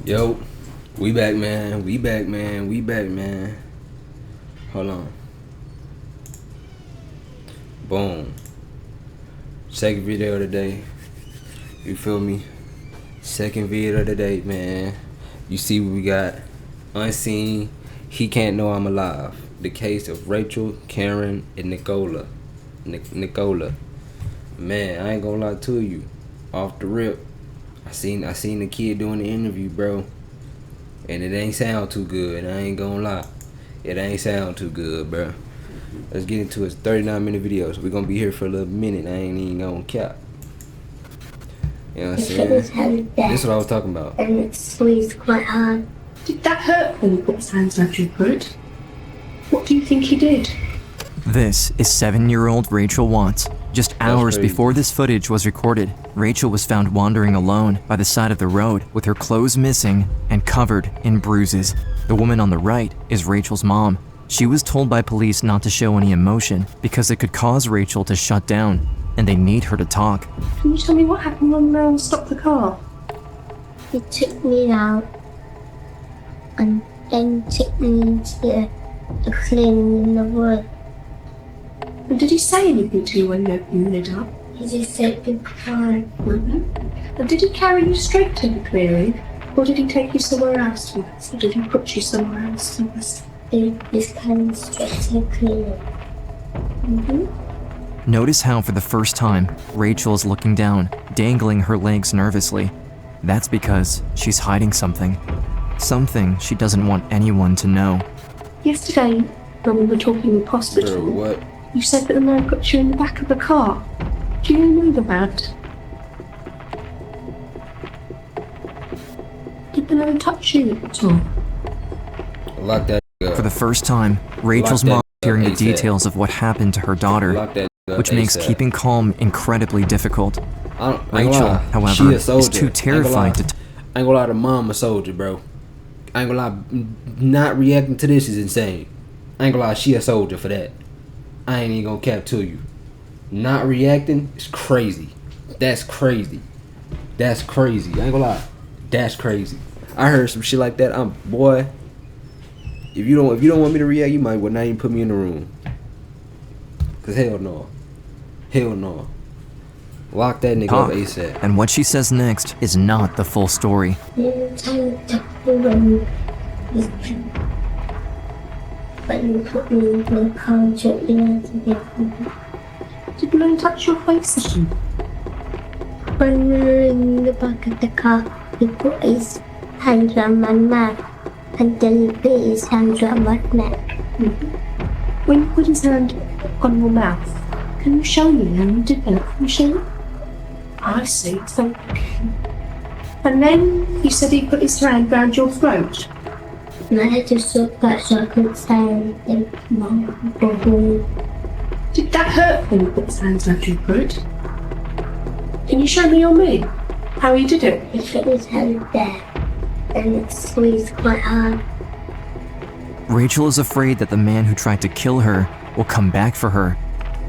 Yo, we back, man. We back, man. We back, man. Hold on. Boom. Second video of the day. You feel me? Second video of the day, man. You see what we got? Unseen. He can't know I'm alive. The case of Rachael, Karen, and Nicola. Nicola. Man, I ain't gonna lie to you. Off the rip, I seen the kid doing the interview, bro, and it ain't sound too good. I ain't gonna lie, it ain't sound too good, bro. Let's get into it. 39-minute video, so we're gonna be here for a little minute. I ain't even gonna cap. You know what I'm saying? This is what I was talking about. And it squeezed quite hard. Did that hurt when he put his hands around your throat? What do you think he did? This is 7-year-old Rachael Watts. Just hours before this footage was recorded, Rachael was found wandering alone by the side of the road with her clothes missing and covered in bruises. The woman on the right is Rachael's mom. She was told by police not to show any emotion because it could cause Rachael to shut down, and they need her to talk. Can you tell me what happened when Mel stopped the car? He took me out and then took me into the clearing in the wood. And did he say anything to you when you opened the lid up? He just said goodbye. And did he carry you straight to the clearing? Or did he take you somewhere else? Or did he put you somewhere else? He just came straight to the clearing. Notice how for the first time, Rachael is looking down, dangling her legs nervously. That's because she's hiding something. Something she doesn't want anyone to know. Yesterday, when we were talking in the hospital, Bro, what? you said that the man put you in the back of the car. Do you know that? Did the man touch you at all? Lock that up. For the first time, Rachael's mom is hearing the details of what happened to her daughter, which makes keeping calm incredibly difficult. Rachael, however, is too terrified to I ain't gonna lie, the mom a soldier, bro. I ain't gonna lie, not reacting to this is insane. I ain't gonna lie, she a soldier for that. I ain't even gonna cap to you. Not reacting is crazy. That's crazy. That's crazy. I ain't gonna lie. That's crazy. I heard some shit like that. Boy. If you don't want me to react, you might well not even put me in the room. Cause hell no. Hell no. Lock that nigga up ASAP. And what she says next is not the full story. But you put me in the car and took me out to get me. Did the man touch your face at all? When we were in the back of the car, he put his hands on my mouth and then he put his hands on my neck. When you put his hand on your mouth, can you show me how you did that? Can you show me? I see, thank you. And then you said he put his hand round your throat. And I had to stop that so I couldn't say anything. Did that hurt when you put his hands round your throat? Can you show me or me how he did it? He put his hand there and it squeezed quite hard. Rachael is afraid that the man who tried to kill her will come back for her.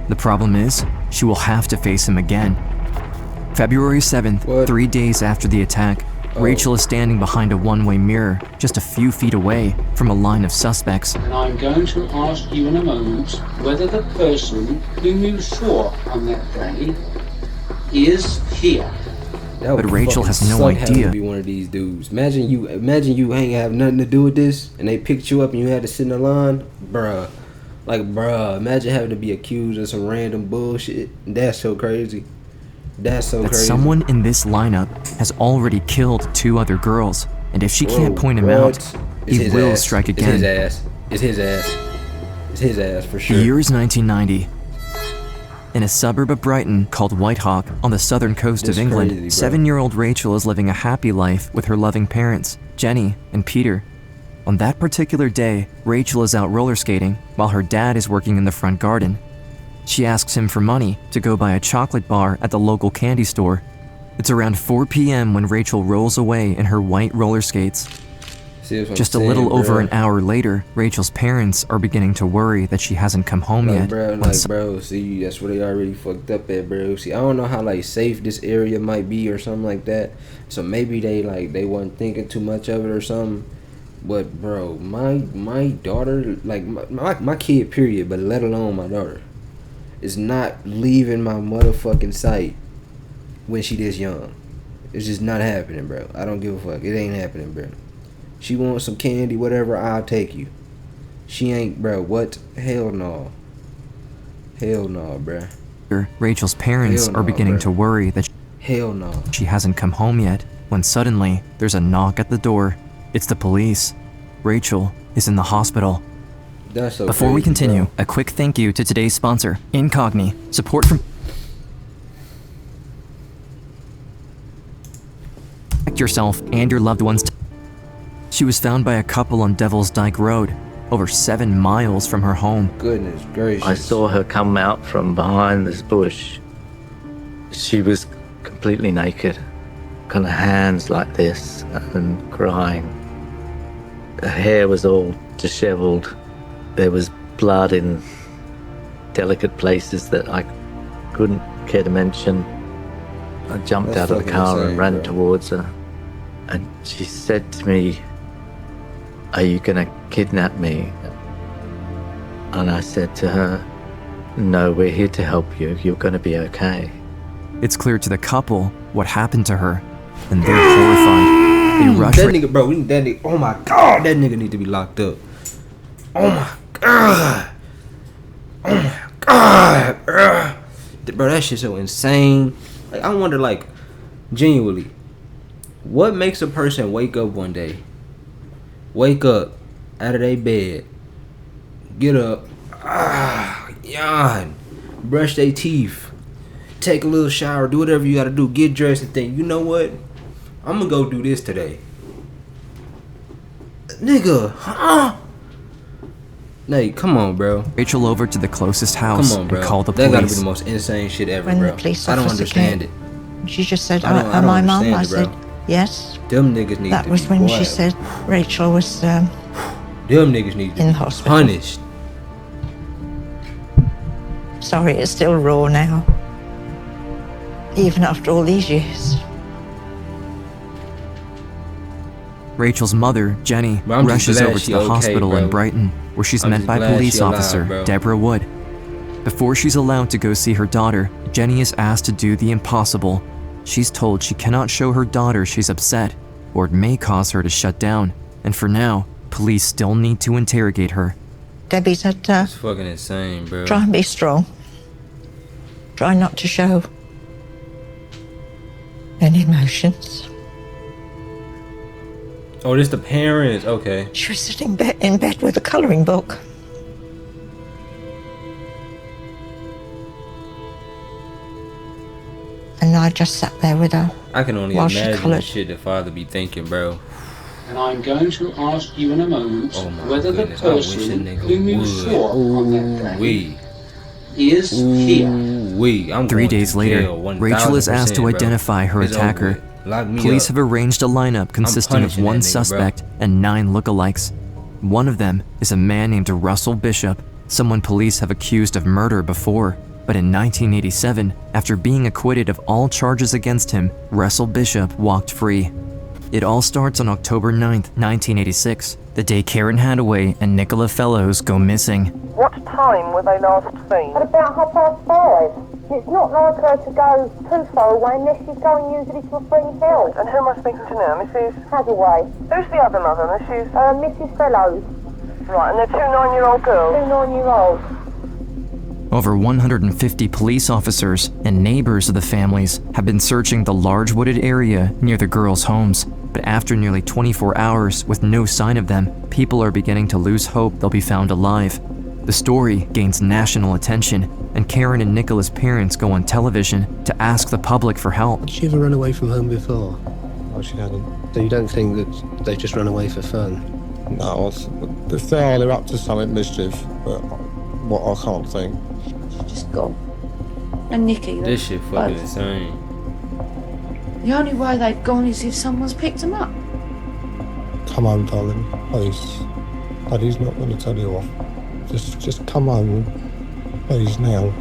The problem is, she will have to face him again. February 7th, 3 days after the attack, Rachael is standing behind a one-way mirror just a few feet away from a line of suspects. And I'm going to ask you in a moment whether the person whom you saw on that day is here. But Rachael has no idea. To be one of these dudes. Imagine you ain't have nothing to do with this, and they picked you up and you had to sit in the line, bruh. Like, bruh, imagine having to be accused of some random bullshit. That's so crazy. That's so crazy. Someone in this lineup has already killed 2 other girls, and if she can't point him out, he will strike again. It's his ass. It's his ass for sure. The year is 1990. In a suburb of Brighton called Whitehawk on the southern coast of England, 7-year-old Rachael is living a happy life with her loving parents, Jenny and Peter. On that particular day, Rachael is out roller skating while her dad is working in the front garden. She asks him for money to go buy a chocolate bar at the local candy store. It's around 4 p.m. when Rachael rolls away in her white roller skates. See, that's what Just a I'm little saying, over bro. an hour later, Rachel's parents are beginning to worry that she hasn't come home Like, yet. bro, when bro, see, that's where they already fucked up at, bro. See, I don't know how, like, safe this area might be or something like that. So maybe they wasn't thinking too much of it or something. But, bro, my daughter, like, my kid, period, but let alone my daughter, is not leaving my motherfucking sight when she this young. It's just not happening, bro. I don't give a fuck. It ain't happening, bro. She wants some candy, whatever, I'll take you. She ain't, bro. What? Hell no. Hell no, bro. Rachel's parents Hell are no, beginning bro. to worry that Hell no. she hasn't come home yet, when suddenly there's a knock at the door. It's the police. Rachel is in the hospital. That's so Before we crazy, continue, bro. a quick thank you to today's sponsor, Incogni. Support from protect yourself and your loved ones. She was found by a couple on Devil's Dyke Road, over 7 miles from her home. Goodness gracious. I saw her come out from behind this bush. She was completely naked, kind of hands like this and crying. Her hair was all disheveled. There was blood in delicate places that I couldn't care to mention. I jumped That's out of the fucking car insane, and ran bro. towards her. And she said to me, "Are you gonna kidnap me?" And I said to her, "No, we're here to help you. You're gonna be okay." It's clear to the couple what happened to her, and they're horrified. They rush That nigga, bro, we need that nigga. Oh my god, that nigga need to be locked up. Oh my god. Oh my god, bro. Bro, that shit's so insane. Like, I wonder, like, genuinely, what makes a person wake up one day, wake up out of their bed, get up, yawn, brush their teeth, take a little shower, do whatever you gotta do, get dressed and think, you know what? I'm gonna go do this today. Nigga, huh? Like, come on, bro. Rachel over to the closest house Come on, bro. and called the That gotta be police. the most insane shit ever, When bro. the police I don't officer understand came, it. she just said, I don't "Am I mum?" understand I it, said, bro. "Yes." Them niggas need That to was be when she wild. said Rachel was Them niggas need to in be hospital. punished. sorry, it's still raw now. Even after all these years. Rachel's mother, Jenny, Bro, I'm just rushes glad over to she the okay, hospital bro. in Brighton, where she's I'm met just by glad police she alive, officer bro. Deborah Wood. Before she's allowed to go see her daughter, Jenny is asked to do the impossible. She's told she cannot show her daughter she's upset, or it may cause her to shut down. And for now, police still need to interrogate her. Debbie said, It's fucking insane, bro. try and be strong. Try not to show any emotions. Oh, this the parents. Okay. She was sitting in bed with a colouring book. And I just sat there with her. I can only While she imagine the coloured. shit the father be thinking, bro. And I'm going to ask you in a moment Oh my whether the goodness, I wish a person nigga whom you would. saw on that day Wee. is here. Wee. I'm 3 going days to later, jail, Rachel is asked to 1000%, bro. identify her It's over attacker. with. Lock me Police up. have arranged a lineup consisting of punishing one that nigga, bro. suspect and 9 lookalikes. One of them is a man named Russell Bishop, someone police have accused of murder before. But in 1987, after being acquitted of all charges against him, Russell Bishop walked free. It all starts on October 9th, 1986, the day Karen Hadaway and Nicola Fellows go missing. What time were they last seen? At about 5:30. It's not like her to go too far away unless she's going usually to a friend's house. And who am I speaking to now? Mrs. Hadaway. Who's the other mother? Mrs. Mrs. Fellows. Right, and they're 2 9-year-old girls. 2 9-year-olds. Over 150 police officers and neighbors of the families have been searching the large wooded area near the girls' homes. But after nearly 24 hours with no sign of them, people are beginning to lose hope they'll be found alive. The story gains national attention, and Karen and Nicola's parents go on television to ask the public for help. Did she ever run away from home before? Oh, she hadn't. So you don't think that they just run away for fun? No, if they are, they're up to something mischief, but what I can't think. Just gone. And Nikki, This shit fucking both. insane. The only way they've gone is if someone's picked them up. come home, darling, please. Daddy's not going to tell you off. Just come home, please, now.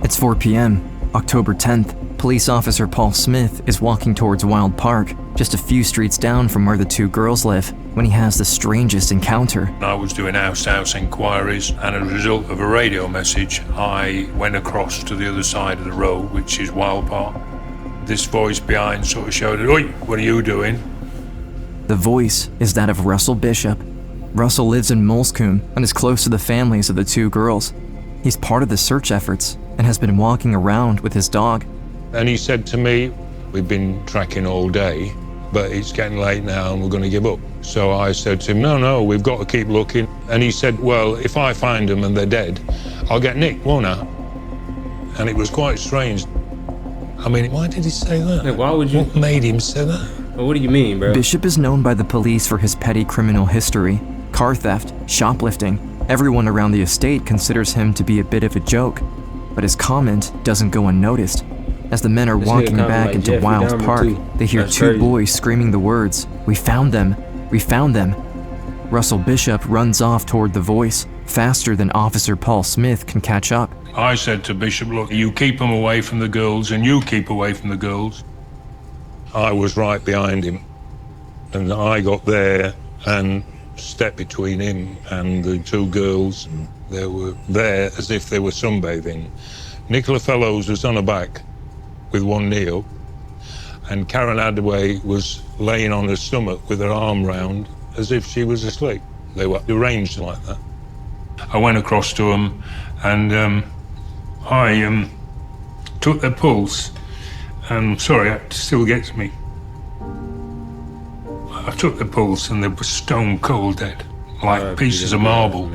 It's 4 p.m., October 10th. Police officer Paul Smith is walking towards Wild Park, just a few streets down from where the two girls live, when he has the strangest encounter. I was doing house-to-house inquiries, and as a result of a radio message, I went across to the other side of the road, which is Wild Park. This voice behind sort of shouted, "Oi, what are you doing?" The voice is that of Russell Bishop. Russell lives in Molescombe and is close to the families of the two girls. He's part of the search efforts and has been walking around with his dog. And he said to me, "We've been tracking all day, but it's getting late now and we're going to give up." So I said to him, no, we've got to keep looking. And he said, "Well, if I find them and they're dead, I'll get nicked, won't I?" And it was quite strange. I mean, why did he say that? Like, why would you? What made him say that? Well, what do you mean, bro? Bishop is known by the police for his petty criminal history, car theft, shoplifting. Everyone around the estate considers him to be a bit of a joke, but his comment doesn't go unnoticed. As the men are walking back into Jeffrey Wild Dahmer Park, too. they hear That's two crazy. boys screaming the words, "We found them! We found them!" Russell Bishop runs off toward the voice, faster than Officer Paul Smith can catch up. I said to Bishop, "Look, you keep them away from the girls and you keep away from the girls." I was right behind him, and I got there and stepped between him and the two girls. They were there as if they were sunbathing. Nicola Fellows was on her back with one knee up, and Karen Hadaway was laying on her stomach with her arm round as if she was asleep. They were arranged like that. I went across to them and I took their pulse, and sorry, it still gets me. I took their pulse and they were stone cold dead, like pieces of marble.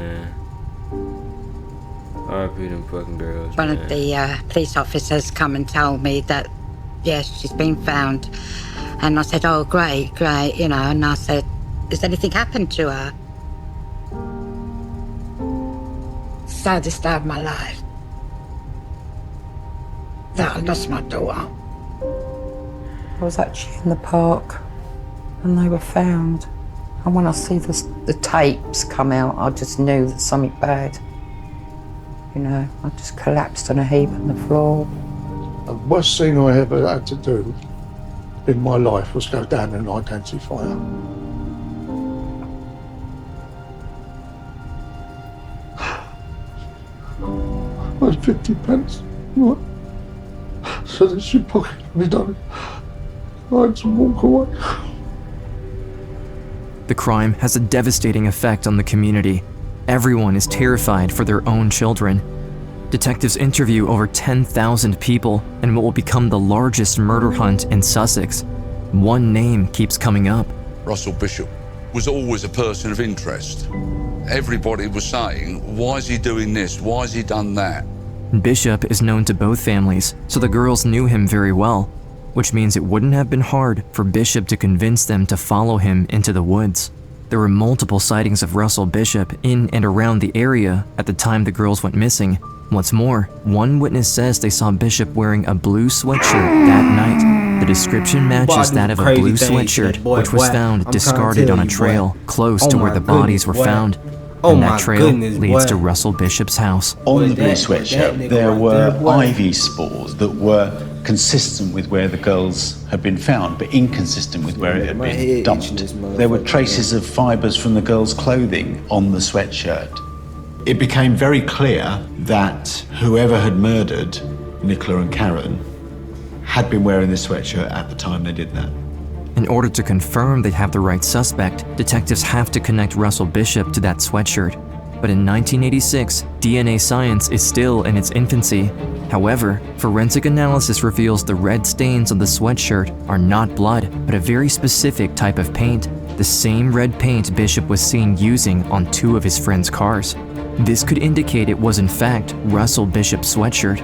R.I.P. them fucking girls. One of the police officers come and told me that, yes, she's been found. And I said, "Oh, great, you know," and I said, "Has anything happened to her?" Saddest day of my life. That I lost my daughter. I was actually in the park and they were found. And when I see the tapes come out, I just knew that something bad. You know, I just collapsed on a heap on the floor. The worst thing I ever had to do in my life was go down and identify her. I had 50 pence, right? So that she pocketed me, darling. I had to walk away. The crime has a devastating effect on the community. Everyone is terrified for their own children. Detectives interview over 10,000 people in what will become the largest murder hunt in Sussex. One name keeps coming up. Russell Bishop was always a person of interest. Everybody was saying, "Why is he doing this? Why has he done that?" Bishop is known to both families, so the girls knew him very well, which means it wouldn't have been hard for Bishop to convince them to follow him into the woods. There were multiple sightings of Russell Bishop in and around the area at the time the girls went missing. What's more, one witness says they saw Bishop wearing a blue sweatshirt that night. The description matches that of a blue sweatshirt, which was found discarded on a trail close to where the bodies were found. And that trail leads to Russell Bishop's house. On the blue sweatshirt, there were ivy spores that were consistent with where the girls had been found, but inconsistent with where it had been dumped. There were traces of fibres from the girls' clothing on the sweatshirt. It became very clear that whoever had murdered Nicola and Karen had been wearing this sweatshirt at the time they did that. In order to confirm they have the right suspect, detectives have to connect Russell Bishop to that sweatshirt. But in 1986, DNA science is still in its infancy. However, forensic analysis reveals the red stains on the sweatshirt are not blood, but a very specific type of paint, the same red paint Bishop was seen using on two of his friends' cars. This could indicate it was in fact Russell Bishop's sweatshirt,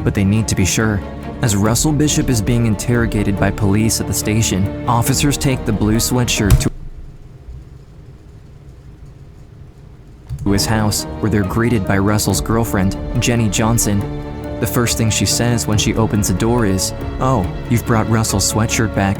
but they need to be sure. As Russell Bishop is being interrogated by police at the station, officers take the blue sweatshirt to his house, where they're greeted by Russell's girlfriend, Jenny Johnson. The first thing she says when she opens the door is, "Oh, you've brought Russell's sweatshirt back."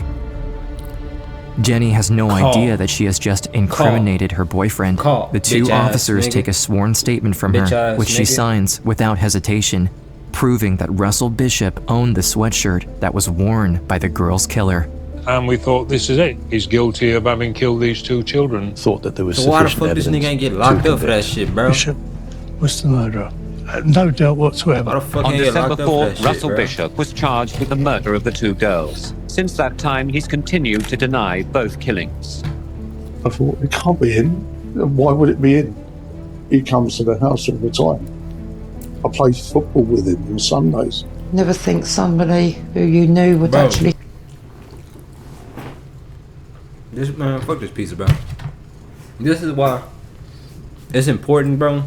Jenny has no idea that she has just incriminated her boyfriend. The two officers take a sworn statement from her, which she signs without hesitation, proving that Russell Bishop owned the sweatshirt that was worn by the girl's killer. And we thought, this is it. He's guilty of having killed these two children. Thought that there was So why the sufficient fuck this evidence nigga ain't get locked up for that shit, bro? Bishop was the murderer. No doubt whatsoever. Why the fuck On ain't get December locked up for 4th, that Russell shit, bro? Bishop was charged with the murder of the two girls. Since that time, he's continued to deny both killings. I thought, it can't be him. Why would it be him? He comes to the house all the time. I play football with him on Sundays. Never think somebody who you knew would actually... This man, fuck this pizza, bro. This is why it's important, bro.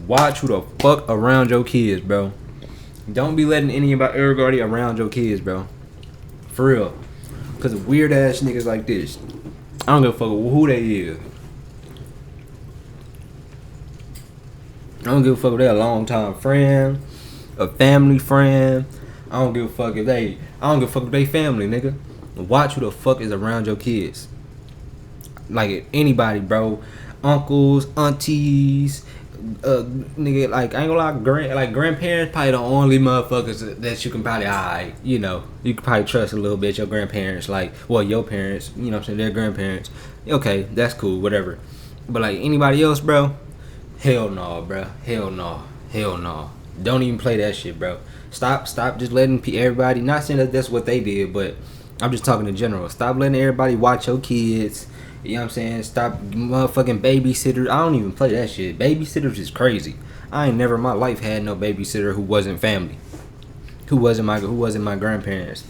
Watch who the fuck around your kids, bro. Don't be letting everybody around your kids, bro. For real. Cause of weird ass niggas like this. I don't give a fuck who they is. I don't give a fuck if they're a long time friend, a family friend. I don't give a fuck if they family, nigga. Watch who the fuck is around your kids. Like anybody, bro. Uncles, aunties, nigga, like I ain't gonna lie, grandparents probably the only motherfuckers that you can probably, you know, you can probably trust a little bit. Your grandparents, like, well, your parents, you know what I'm saying, their grandparents. Okay, that's cool, whatever. But like anybody else, bro, hell no, bro, hell no. Don't even play that shit, bro. Stop just letting everybody, not saying that that's what they did, but I'm just talking in general. Stop letting everybody watch your kids. You know what I'm saying? Stop motherfucking babysitters. I don't even play that shit. Babysitters is crazy. I ain't never in my life had no babysitter who wasn't family. Who wasn't my grandparents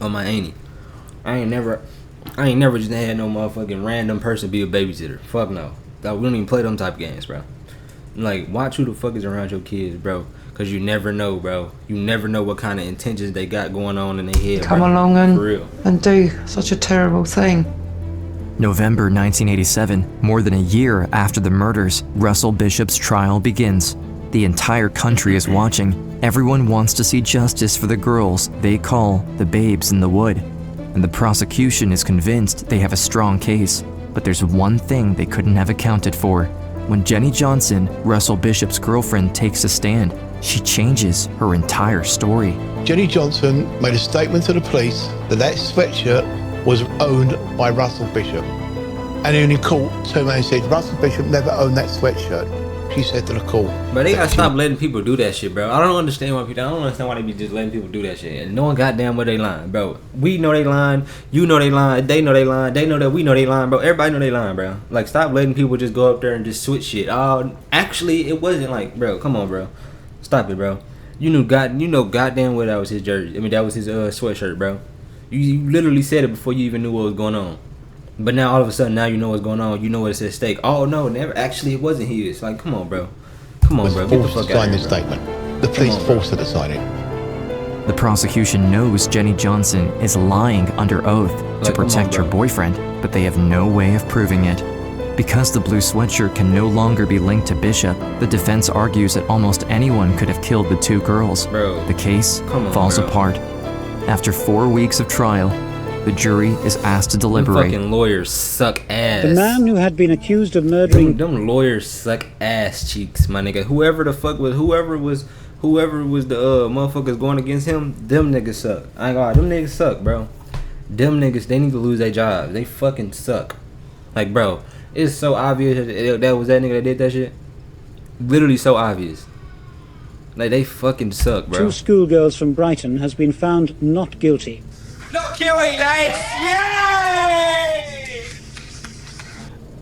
or my auntie. I ain't never just had no motherfucking random person be a babysitter. Fuck no. We don't even play them type of games, bro. Like, watch who the fuck is around your kids, bro. Cause you never know, bro. You never know what kind of intentions they got going on in their head. Come bro. along For real. and do such a terrible thing. November 1987, more than a year after the murders, Russell Bishop's trial begins. The entire country is watching. Everyone wants to see justice for the girls they call the babes in the wood. And the prosecution is convinced they have a strong case. But there's one thing they couldn't have accounted for. When Jenny Johnson, Russell Bishop's girlfriend, takes a stand, she changes her entire story. Jenny Johnson made a statement to the police that sweatshirt was owned by Russell Bishop. And in court, turned around and said, Russell Bishop never owned that sweatshirt. She said to the court. But they gotta stop letting people do that shit, bro. I don't understand why they be just letting people do that shit. And knowing goddamn where they lying, bro. We know they lying, you know they lying, they know they lying, they know that we know they lying, bro. Everybody know they lying, bro. Like, stop letting people just go up there and just switch shit. Actually, it wasn't like, bro, come on, bro. Stop it, bro. You know goddamn well that was his jersey. I mean, that was his sweatshirt, bro. You literally said it before you even knew what was going on. But now all of a sudden, now you know what's going on. You know what's at stake. Oh no, never. Actually, it wasn't his. Like, come on, bro. Come on, bro. Get the fuck out of here, bro. Statement. The police forced her to sign it. The prosecution knows Jenny Johnson is lying under oath to protect her boyfriend, but they have no way of proving it. Because the blue sweatshirt can no longer be linked to Bishop, the defense argues that almost anyone could have killed the two girls. Bro, the case falls apart. After 4 weeks of trial, the jury is asked to deliberate. Fucking lawyers suck ass. The man who had been accused of murdering... Them lawyers suck ass cheeks, my nigga. Whoever was the motherfuckers going against him, them niggas suck. I ain't gonna lie, them niggas suck, bro. Them niggas, they need to lose their jobs. They fucking suck. Like, bro, it's so obvious that was that nigga that did that shit. Literally so obvious. Like, they fucking suck, bro. Two schoolgirls from Brighton has been found not guilty. Not guilty, Yay!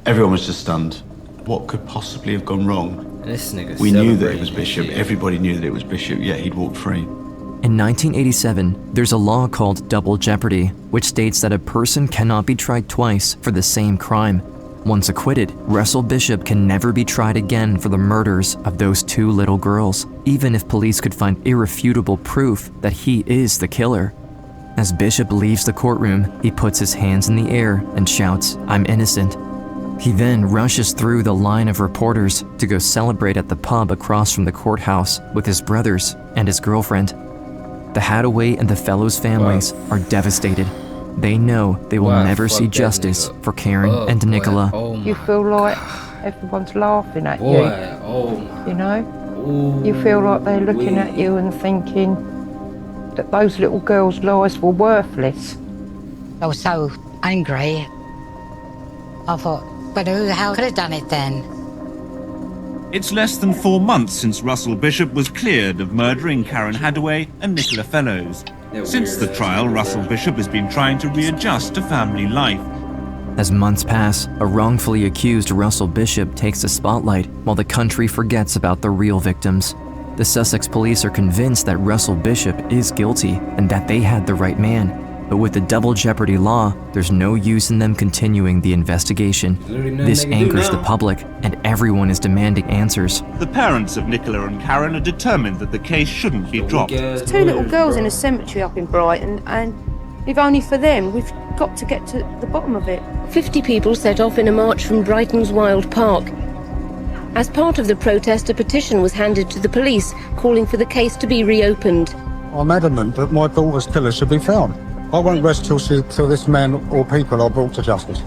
Everyone was just stunned. What could possibly have gone wrong? This nigga. We knew that it was Bishop. Everybody knew that it was Bishop, yet he'd walked free. In 1987, there's a law called double jeopardy, which states that a person cannot be tried twice for the same crime. Once acquitted, Russell Bishop can never be tried again for the murders of those two little girls, even if police could find irrefutable proof that he is the killer. As Bishop leaves the courtroom, he puts his hands in the air and shouts, "I'm innocent." He then rushes through the line of reporters to go celebrate at the pub across from the courthouse with his brothers and his girlfriend. The Hadaway and the Fellows families are devastated. They know they will Why, never fuck see that justice nigga for Karen up, and boy. Nicola. Oh You my feel like everyone's laughing at boy. you. Oh my. You know? Ooh, You feel like they're looking at you and thinking that those little girls' lives were worthless. I was so angry. I thought, but who the hell could have done it then? It's less than 4 months since Russell Bishop was cleared of murdering Karen Hadaway and Nicola Fellows. Since the trial, Russell Bishop has been trying to readjust to family life. As months pass, a wrongfully accused Russell Bishop takes the spotlight while the country forgets about the real victims. The Sussex police are convinced that Russell Bishop is guilty and that they had the right man. But with the double jeopardy law, there's no use in them continuing the investigation. This angers the public, and everyone is demanding answers. The parents of Nicola and Karen are determined that the case shouldn't be dropped. There's 2 little girls in a cemetery up in Brighton, and if only for them, we've got to get to the bottom of it. 50 people set off in a march from Brighton's Wild Park. As part of the protest, a petition was handed to the police calling for the case to be reopened. I'm adamant that my daughter's killer should be found. I won't rest till this man or people are brought to justice.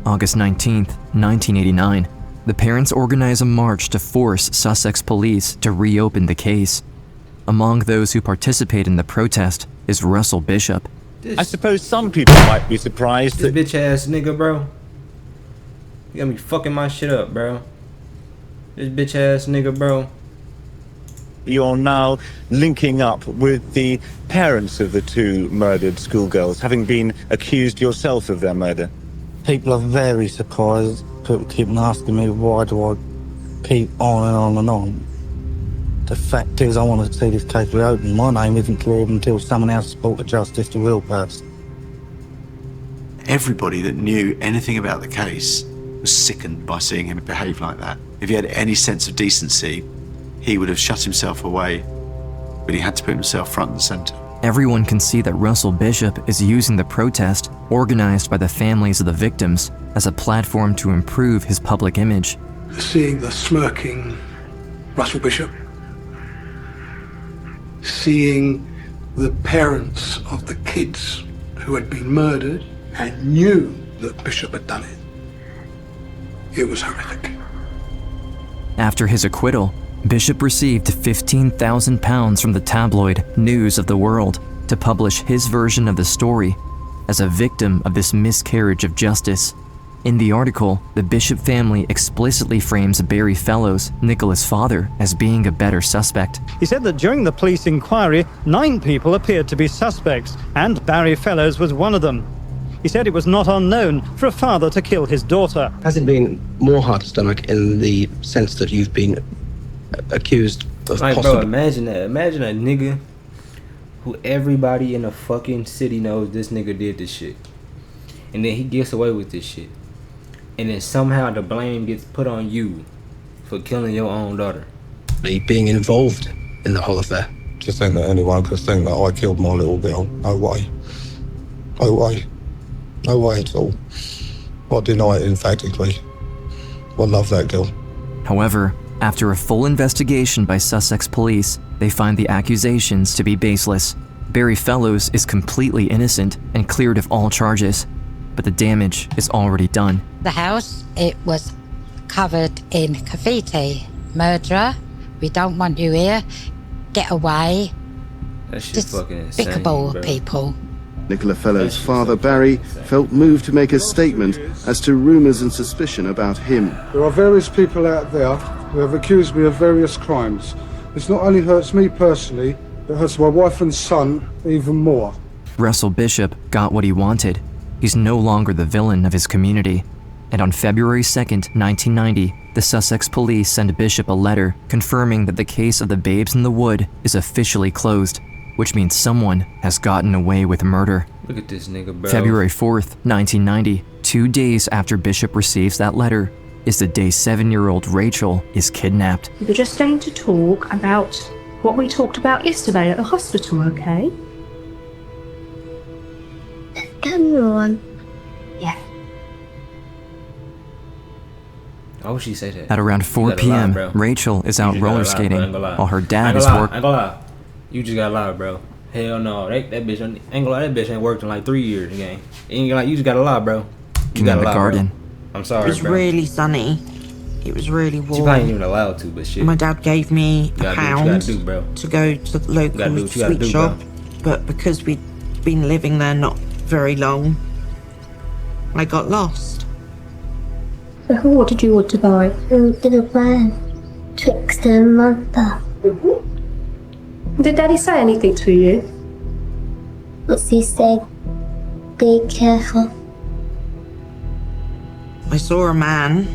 August 19th, 1989. The parents organize a march to force Sussex police to reopen the case. Among those who participate in the protest is Russell Bishop. I suppose some people might be surprised This bitch ass nigga, bro. You got me fucking my shit up, bro. This bitch ass nigga, bro. You're now linking up with the parents of the 2 murdered schoolgirls, having been accused yourself of their murder. People are very surprised. People keep asking me why do I keep on and on and on. The fact is I want to see this case reopened. My name isn't cleared until someone else has brought to justice the real person. Everybody that knew anything about the case was sickened by seeing him behave like that. If he had any sense of decency, he would have shut himself away, but he had to put himself front and centre. Everyone can see that Russell Bishop is using the protest, organized by the families of the victims, as a platform to improve his public image. Seeing the smirking Russell Bishop, seeing the parents of the kids who had been murdered and knew that Bishop had done it, it was horrific. After his acquittal, Bishop received £15,000 from the tabloid News of the World to publish his version of the story as a victim of this miscarriage of justice. In the article, the Bishop family explicitly frames Barry Fellows, Nicola's father, as being a better suspect. He said that during the police inquiry, 9 people appeared to be suspects, and Barry Fellows was one of them. He said it was not unknown for a father to kill his daughter. Has it been more hard to stomach in the sense that you've been accused of like, possibly... bro, imagine that. Imagine a nigga who everybody in the fucking city knows this nigga did this shit. And then he gets away with this shit. And then somehow the blame gets put on you for killing your own daughter. being involved in the whole affair. To think that anyone could think that I killed my little girl, no way. No way. No way at all. I deny it emphatically. I love that girl. However, after a full investigation by Sussex police, they find the accusations to be baseless. Barry Fellows is completely innocent and cleared of all charges, but the damage is already done. The house, it was covered in graffiti. Murderer, we don't want you here. Get away. That shit's fucking insane, Despicable bro. people. Nicola Fellows' father, Barry, felt moved to make a statement as to rumours and suspicion about him. There are various people out there who have accused me of various crimes. This not only hurts me personally, it hurts my wife and son even more. Russell Bishop got what he wanted. He's no longer the villain of his community. And on February 2nd, 1990, the Sussex police send Bishop a letter confirming that the case of the babes in the wood is officially closed, which means someone has gotten away with murder. Look at this nigga, bro. February 4th, 1990, 2 days after Bishop receives that letter, is the day 7-year-old Rachael is kidnapped. We're just going to talk about what we talked about yesterday at the hospital, okay? Come on. Yeah. Why would she say that? At around 4 You gotta lie, p.m., bro. Rachel is You out just roller gotta lie, bro. I skating ain't gonna lie. while her I dad ain't is gonna lie. working. I ain't gonna lie. You just gotta lie, bro. Hell no, that bitch ain't gonna lie, that bitch ain't worked in like 3 years again. Ain't like, you just gotta lie, bro. You gotta in the lie, garden. bro. I'm sorry, It was bro. really sunny. It was really warm. She probably ain't even allowed to, but shit. My dad gave me You a gotta do what you pound gotta do, bro. to go to the local do what you gotta sweet do, shop, bro. but because we'd been living there not very long, I got lost. What did you want to buy? Food to the van. Trickster and Mother. Did Daddy say anything to you? What's he say? Be careful. I saw a man,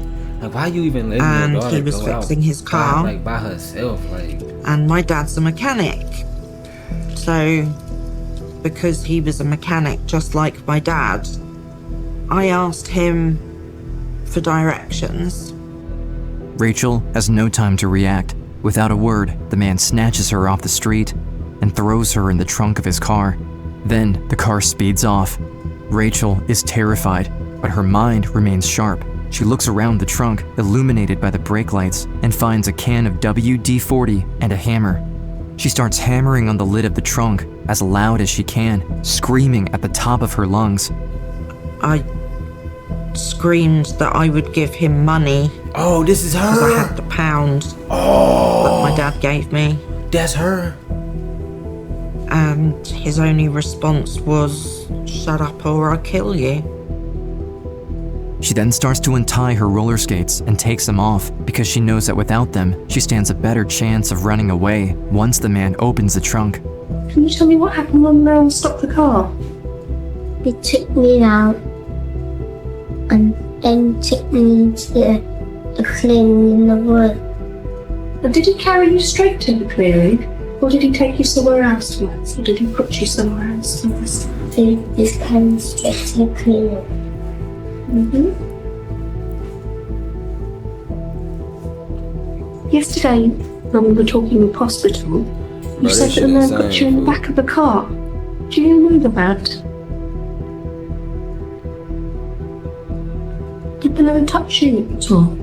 Like, why you even letting your and daughter he was go fixing out his car, like by herself? Like, and my dad's a mechanic. So, because he was a mechanic just like my dad, I asked him for directions. Rachael has no time to react. Without a word, the man snatches her off the street and throws her in the trunk of his car. Then the car speeds off. Rachael is terrified, but her mind remains sharp. She looks around the trunk, illuminated by the brake lights, and finds a can of WD-40 and a hammer. She starts hammering on the lid of the trunk as loud as she can, screaming at the top of her lungs. I screamed that I would give him money. Oh, this is her. Because I had the pound that my dad gave me. That's her. And his only response was, "Shut up or I'll kill you." She then starts to untie her roller skates and takes them off because she knows that without them, she stands a better chance of running away once the man opens the trunk. Can you tell me what happened when the man stopped the car? He took me out and then took me into the clearing in the wood. And did he carry you straight to the clearing? Or did he take you somewhere else first? Or did he put you somewhere else first? He just came straight to the clearing. Yesterday, when we were talking in hospital, you said that the man put you in the back of the car. Do you know the man? Did the man touch you at all?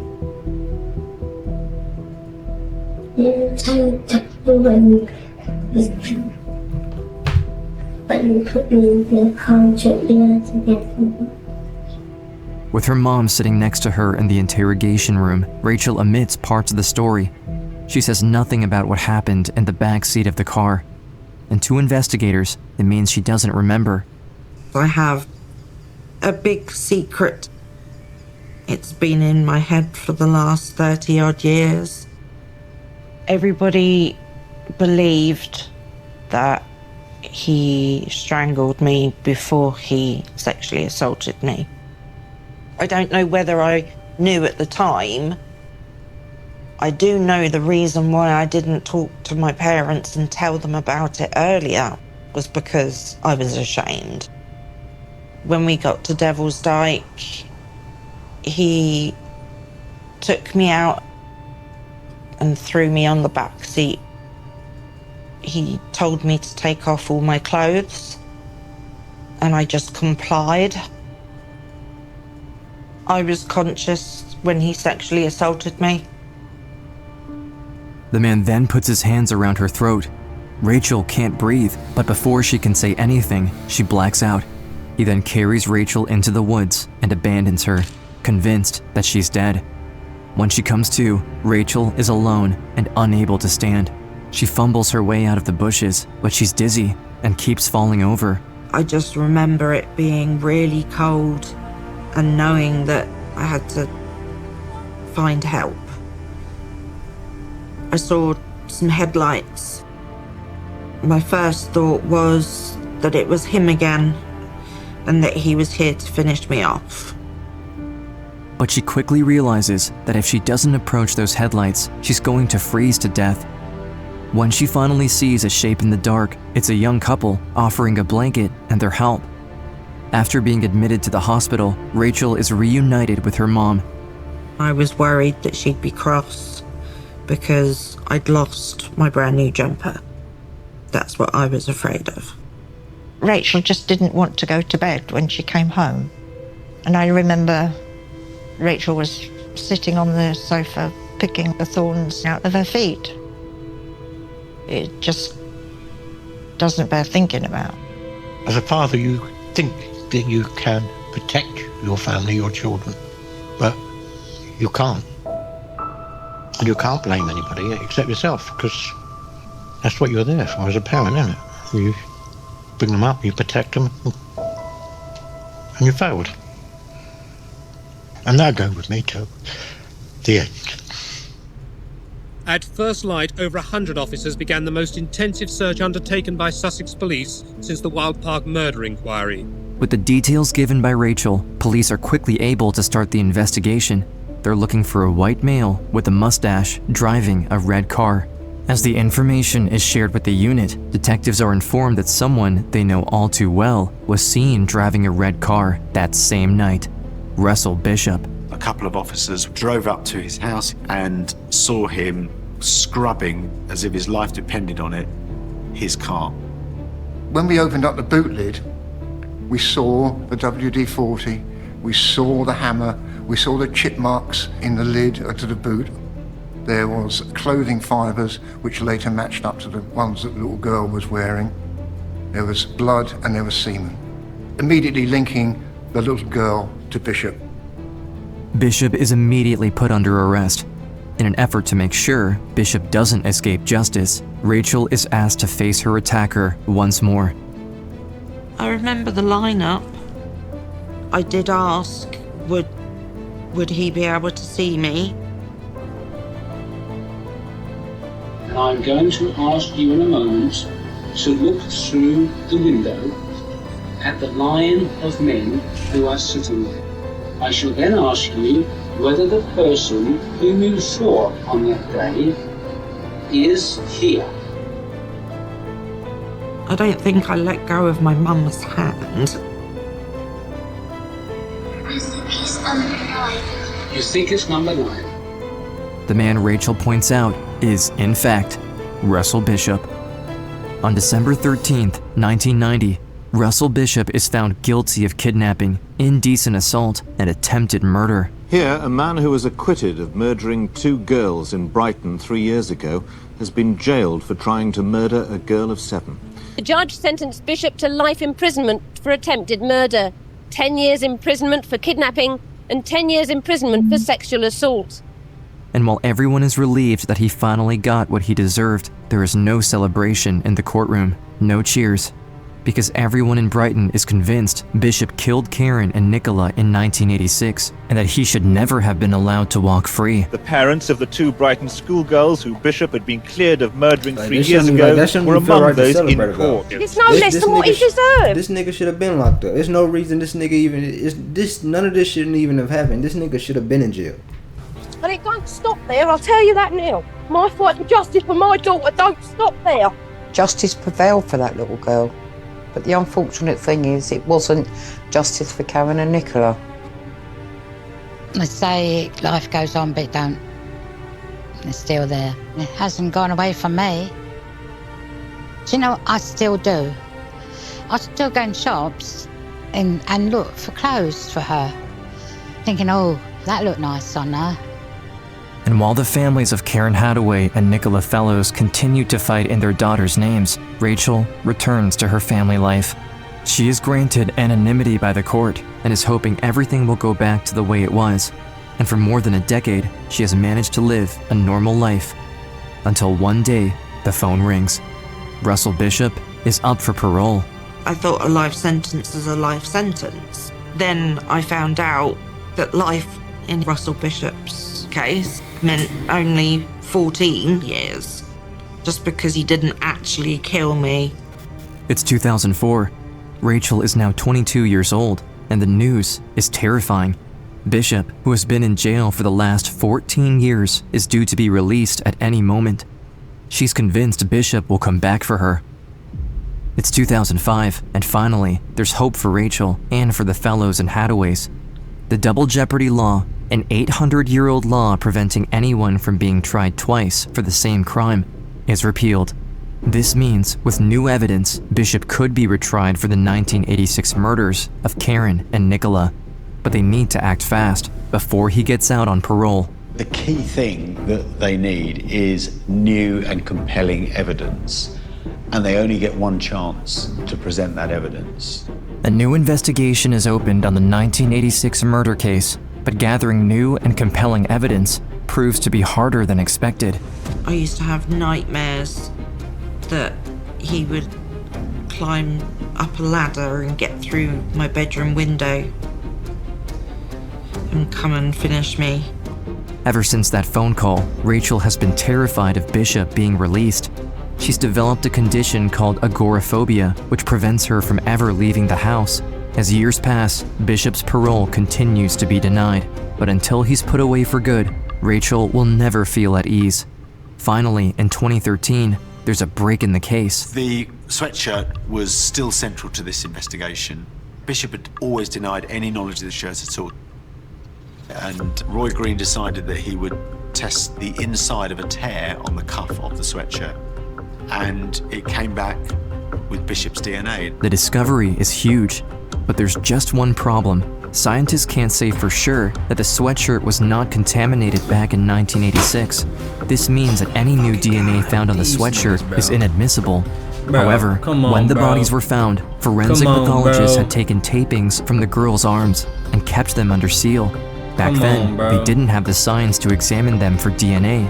But you put me in the car and took me out again. With her mom sitting next to her in the interrogation room, Rachael omits parts of the story. She says nothing about what happened in the back seat of the car. And to investigators, it means she doesn't remember. I have a big secret. It's been in my head for the last 30-odd years. Everybody believed that he strangled me before he sexually assaulted me. I don't know whether I knew at the time. I do know the reason why I didn't talk to my parents and tell them about it earlier was because I was ashamed. When we got to Devil's Dyke, he took me out and threw me on the back seat. He told me to take off all my clothes, and I just complied. I was conscious when he sexually assaulted me. The man then puts his hands around her throat. Rachael can't breathe, but before she can say anything, she blacks out. He then carries Rachael into the woods and abandons her, convinced that she's dead. When she comes to, Rachael is alone and unable to stand. She fumbles her way out of the bushes, but she's dizzy and keeps falling over. I just remember it being really cold and knowing that I had to find help. I saw some headlights. My first thought was that it was him again and that he was here to finish me off. But she quickly realizes that if she doesn't approach those headlights, she's going to freeze to death. When she finally sees a shape in the dark, it's a young couple offering a blanket and their help. After being admitted to the hospital, Rachael is reunited with her mom. I was worried that she'd be cross because I'd lost my brand new jumper. That's what I was afraid of. Rachael just didn't want to go to bed when she came home. And I remember Rachael was sitting on the sofa picking the thorns out of her feet. It just doesn't bear thinking about. As a father, you think that you can protect your family, your children, but you can't. And you can't blame anybody except yourself, because that's what you're there for as a parent, isn't it? You bring them up, you protect them, and you failed. And they'll go with me to the end. At first light, over 100 officers began the most intensive search undertaken by Sussex Police since the Wild Park murder inquiry. With the details given by Rachael, police are quickly able to start the investigation. They're looking for a white male with a mustache driving a red car. As the information is shared with the unit, detectives are informed that someone they know all too well was seen driving a red car that same night: Russell Bishop. A couple of officers drove up to his house and saw him scrubbing, as if his life depended on it, his car. When we opened up the boot lid, we saw the WD-40, we saw the hammer, we saw the chip marks in the lid to the boot. There was clothing fibres which later matched up to the ones that the little girl was wearing. There was blood and there was semen, immediately linking the little girl to Bishop. Bishop is immediately put under arrest. In an effort to make sure Bishop doesn't escape justice, Rachael is asked to face her attacker once more. I remember the lineup. I did ask, would he be able to see me? And I'm going to ask you in a moment to look through the window at the line of men who are sitting there. I shall then ask you whether the person whom you saw on that day is here. I don't think I let go of my mum's hand. I think he's number 9. You think it's number 9? The man Rachael points out is, in fact, Russell Bishop. On December 13th, 1990, Russell Bishop is found guilty of kidnapping, indecent assault, and attempted murder. Here, a man who was acquitted of murdering 2 girls in Brighton 3 years ago has been jailed for trying to murder a girl of 7. The judge sentenced Bishop to life imprisonment for attempted murder, 10 years imprisonment for kidnapping, and 10 years imprisonment for sexual assault. And while everyone is relieved that he finally got what he deserved, there is no celebration in the courtroom, no cheers. Because everyone in Brighton is convinced Bishop killed Karen and Nicola in 1986, and that he should never have been allowed to walk free. The parents of the 2 Brighton schoolgirls who Bishop had been cleared of murdering 3 years ago were among those in court. It's no less than what he deserved. This nigga should have been locked up. There's no reason this nigga even none of this shouldn't even have happened. This nigga should have been in jail. And it don't stop there, I'll tell you that now. My fight for justice for my daughter don't stop there. Justice prevailed for that little girl. But the unfortunate thing is, it wasn't justice for Karen and Nicola. I say life goes on, but it don't. It's still there. It hasn't gone away from me. Do you know, I still do. I still go in shops and look for clothes for her, thinking, oh, that looked nice on her. And while the families of Karen Hadaway and Nicola Fellows continue to fight in their daughters' names, Rachael returns to her family life. She is granted anonymity by the court and is hoping everything will go back to the way it was. And for more than a decade, she has managed to live a normal life. Until one day, the phone rings. Russell Bishop is up for parole. I thought a life sentence is a life sentence. Then I found out that life in Russell Bishop's case meant only 14 years, just because he didn't actually kill me. It's 2004. Rachael is now 22 years old, and the news is terrifying. Bishop, who has been in jail for the last 14 years, is due to be released at any moment. She's convinced Bishop will come back for her. It's 2005, and finally, there's hope for Rachael and for the Fellows and Hadaways. The double jeopardy law, an 800-year-old law preventing anyone from being tried twice for the same crime, is repealed. This means, with new evidence, Bishop could be retried for the 1986 murders of Karen and Nicola. But they need to act fast before he gets out on parole. The key thing that they need is new and compelling evidence. and they only get one chance to present that evidence. A new investigation is opened on the 1986 murder case, but gathering new and compelling evidence proves to be harder than expected. I used to have nightmares that he would climb up a ladder and get through my bedroom window and come and finish me. Ever since that phone call, Rachael has been terrified of Bishop being released. She's developed a condition called agoraphobia, which prevents her from ever leaving the house. As years pass, Bishop's parole continues to be denied, but until he's put away for good, Rachael will never feel at ease. Finally, in 2013, there's a break in the case. The sweatshirt was still central to this investigation. Bishop had always denied any knowledge of the shirt at all. And Roy Green decided that he would test the inside of a tear on the cuff of the sweatshirt. And it came back with Bishop's DNA. The discovery is huge, but there's just one problem. Scientists can't say for sure that the sweatshirt was not contaminated back in 1986. This means that any new DNA found on the sweatshirt is inadmissible. However, when the bodies were found, forensic pathologists had taken tapings from the girls' arms and kept them under seal. Back then, they didn't have the science to examine them for DNA.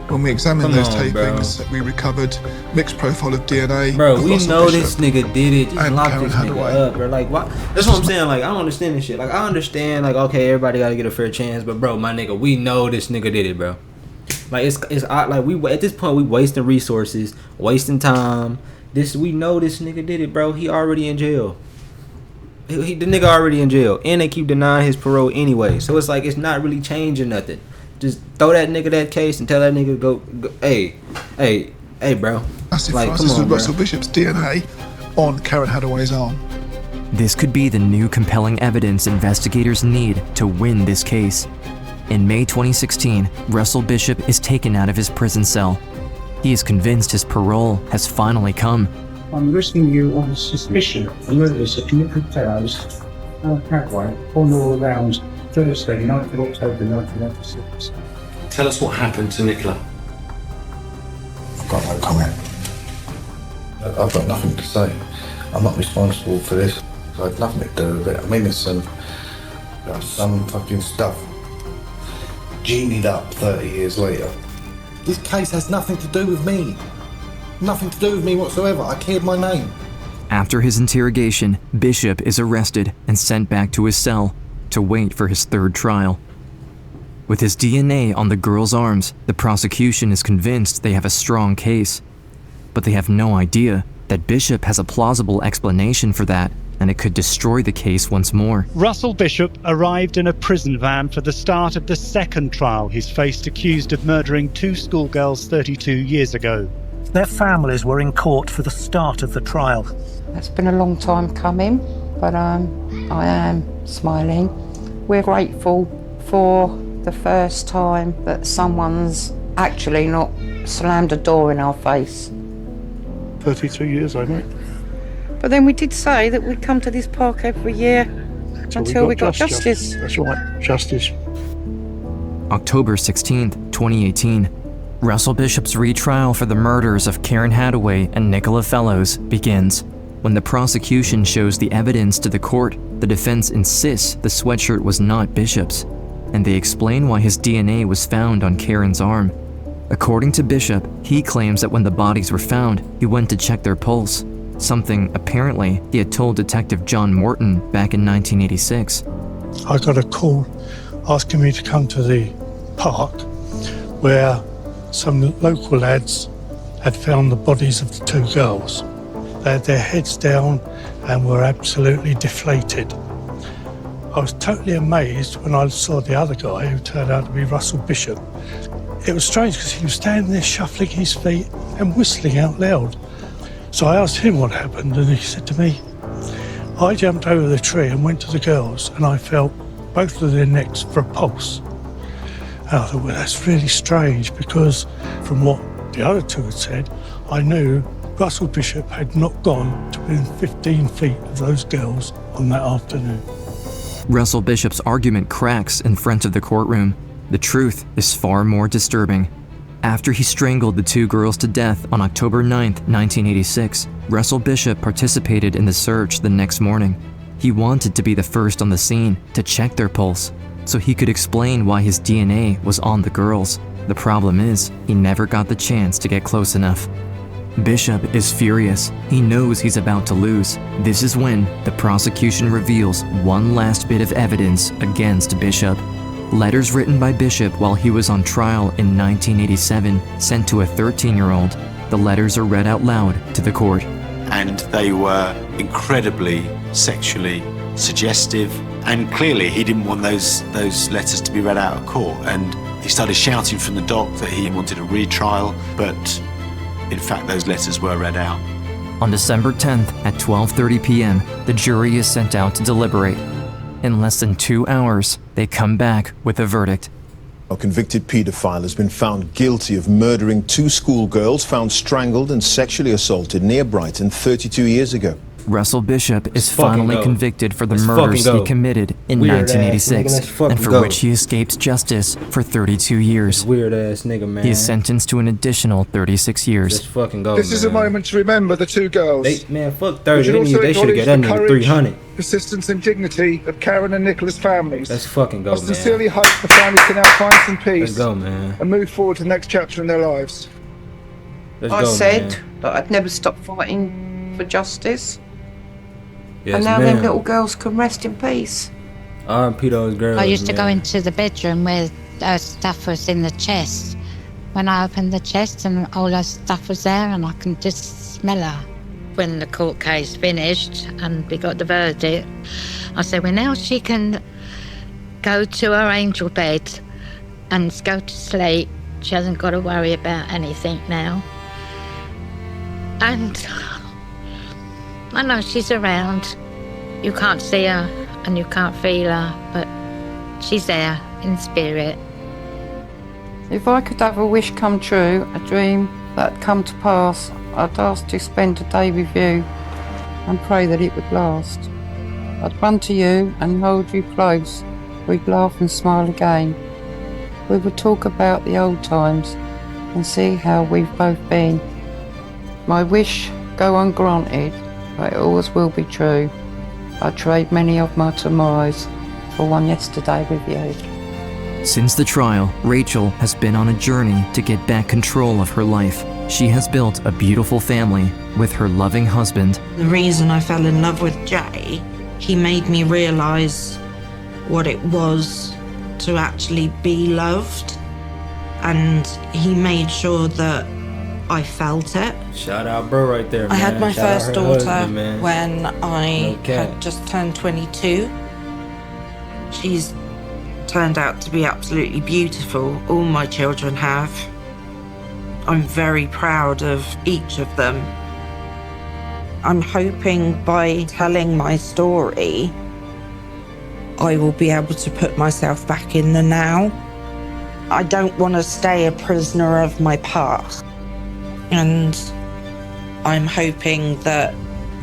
When we examined those tapings, we recovered mixed profile of DNA. Bro, we know this nigga did it. Just lock this nigga up, bro. Like, why? That's what I'm saying. Like, I don't understand this shit. Like, I understand, like, okay, everybody gotta get a fair chance, but bro, my nigga, we know this nigga did it, bro. Like, it's like we at this point we wasting resources, wasting time. We know this nigga did it, bro. He already in jail. The nigga already in jail, and they keep denying his parole anyway. So it's like it's not really changing nothing. Just throw that nigga that case and tell that nigga go hey, bro. Massive like, crisis with Russell Bishop's DNA on Karen Hadaway's arm. This could be the new compelling evidence investigators need to win this case. In May 2016, Russell Bishop is taken out of his prison cell. He is convinced his parole has finally come. I'm arresting you on suspicion of murders of Nicola Fellows, Hadaway, on or around Thursday, 9th of October 1986. Tell us what happened to Nicola. I've got no comment. I've got nothing to say. I'm not responsible for this. I had nothing to do with it. I'm innocent. Some fucking stuff genied up 30 years later. This case has nothing to do with me. Nothing to do with me whatsoever. I cleared my name. After his interrogation, Bishop is arrested and sent back to his cell to wait for his third trial. With his DNA on the girl's arms, the prosecution is convinced they have a strong case. But they have no idea that Bishop has a plausible explanation for that, and it could destroy the case once more. Russell Bishop arrived in a prison van for the start of the second trial he's faced, accused of murdering 2 schoolgirls 32 years ago. Their families were in court for the start of the trial. It's been a long time coming, but I am smiling. We're grateful for the first time that someone's actually not slammed a door in our face. 33 years, I know. But then we did say that we'd come to this park every year until we got justice. That's right, justice. October 16th, 2018. Russell Bishop's retrial for the murders of Karen Hadaway and Nicola Fellows begins. When the prosecution shows the evidence to the court, the defense insists the sweatshirt was not Bishop's, and they explain why his DNA was found on Karen's arm. According to Bishop, he claims that when the bodies were found, he went to check their pulse, something apparently he had told Detective John Morton back in 1986. I got a call asking me to come to the park where some local lads had found the bodies of the 2 girls. They had their heads down and were absolutely deflated. I was totally amazed when I saw the other guy, who turned out to be Russell Bishop. It was strange because he was standing there shuffling his feet and whistling out loud. So I asked him what happened, and he said to me, I jumped over the tree and went to the girls, and I felt both of their necks for a pulse. And I thought, well, that's really strange, because from what the other 2 had said, I knew Russell Bishop had not gone to within 15 feet of those girls on that afternoon. Russell Bishop's argument cracks in front of the courtroom. The truth is far more disturbing. After he strangled the 2 girls to death on October 9th, 1986, Russell Bishop participated in the search the next morning. He wanted to be the first on the scene to check their pulse, so he could explain why his DNA was on the girls. The problem is, he never got the chance to get close enough. Bishop is furious. He knows he's about to lose. This is when the prosecution reveals one last bit of evidence against Bishop. Letters written by Bishop while he was on trial in 1987, sent to a 13-year-old. The letters are read out loud to the court. And they were incredibly sexually suggestive, and clearly he didn't want those letters to be read out of court, and he started shouting from the dock that he wanted a retrial, but in fact those letters were read out. On December 10th at 12:30 p.m., the jury is sent out to deliberate. In less than 2 hours, they come back with a verdict. A convicted paedophile has been found guilty of murdering 2 schoolgirls found strangled and sexually assaulted near Brighton 32 years ago. Russell Bishop is finally convicted for the murders he committed in 1986, and for which he escaped justice for 32 years. Weird ass nigga, man. He is sentenced to an additional 36 years. Let's fucking go, This is a moment to remember the 2 girls. Man, fuck 30. They should have got that nigga 300. Persistence and dignity of Karen and Nicola's families. Let's fucking go, I sincerely hope the families can now find some peace. Let's go, man. And move forward to the next chapter in their lives. I said that I'd never stop fighting for justice. Yes, and now them little girls can rest in peace. R.I.P. those girls. I used to go into the bedroom where her stuff was in the chest. When I opened the chest and all her stuff was there, and I can just smell her. When the court case finished and we got the verdict, I said, well, now she can go to her angel bed and go to sleep. She hasn't got to worry about anything now. And I know she's around. You can't see her and you can't feel her, but she's there in spirit. If I could have a wish come true, a dream that come to pass, I'd ask to spend a day with you and pray that it would last. I'd run to you and hold you close. We'd laugh and smile again. We would talk about the old times and see how we've both been. My wish go ungranted, but it always will be true. I trade many of my tomorrows for one yesterday with you. Since the trial, Rachael has been on a journey to get back control of her life. She has built a beautiful family with her loving husband. The reason I fell in love with Jay, he made me realise what it was to actually be loved, and he made sure that I felt it. Shout out bro right there, man. I had my Shout first out her daughter husband, when I Okay. had just turned 22. She's turned out to be absolutely beautiful. All my children have. I'm very proud of each of them. I'm hoping by telling my story, I will be able to put myself back in the now. I don't want to stay a prisoner of my past. And I'm hoping that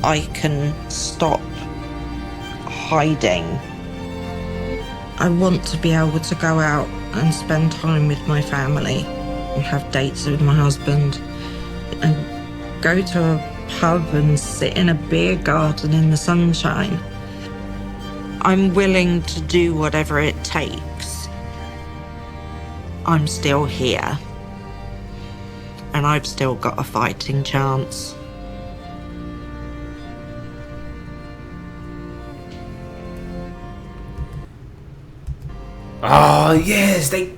I can stop hiding. I want to be able to go out and spend time with my family and have dates with my husband and go to a pub and sit in a beer garden in the sunshine. I'm willing to do whatever it takes. I'm still here. And I've still got a fighting chance. Oh yes, they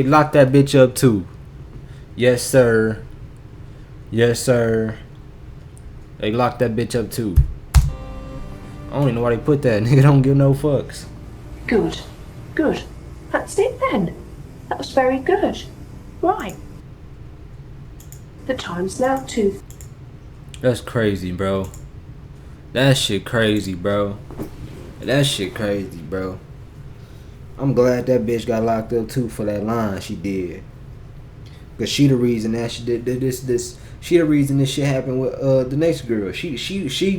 locked that bitch up too. Yes sir. Yes sir. They locked that bitch up too. I don't even know why they put that. Nigga don't give no fucks. Good. Good. That's it then. That was very good. Right. The time's now 2. That's crazy, bro. That shit crazy, bro. That shit crazy, bro. I'm glad that bitch got locked up too for that line she did. Cause she the reason that she did this. She the reason this shit happened with the next girl. She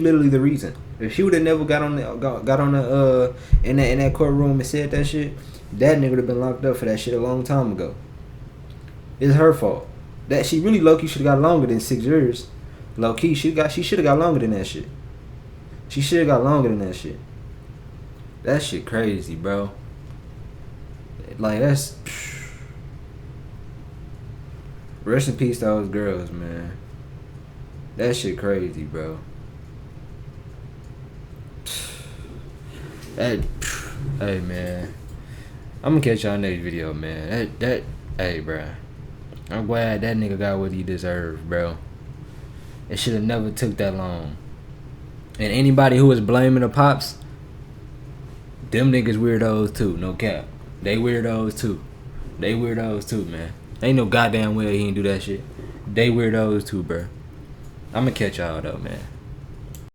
literally the reason. If she would have never got on the in that courtroom and said that shit, that nigga would have been locked up for that shit a long time ago. It's her fault. That she really low-key should have got longer than 6 years. Low-key, she should have got longer than that shit. She should have got longer than that shit. That shit crazy, bro. Like, that's... Rest in peace to those girls, man. That shit crazy, bro. Hey, man. I'm gonna catch y'all next video, man. Hey, bro. I'm glad that nigga got what he deserved, bro. It should have never took that long. And anybody who was blaming the pops, them niggas weirdos too, no cap. They weirdos too. They weirdos too, man. Ain't no goddamn way he ain't do that shit. They weirdos too, bro. I'm gonna catch y'all though, man.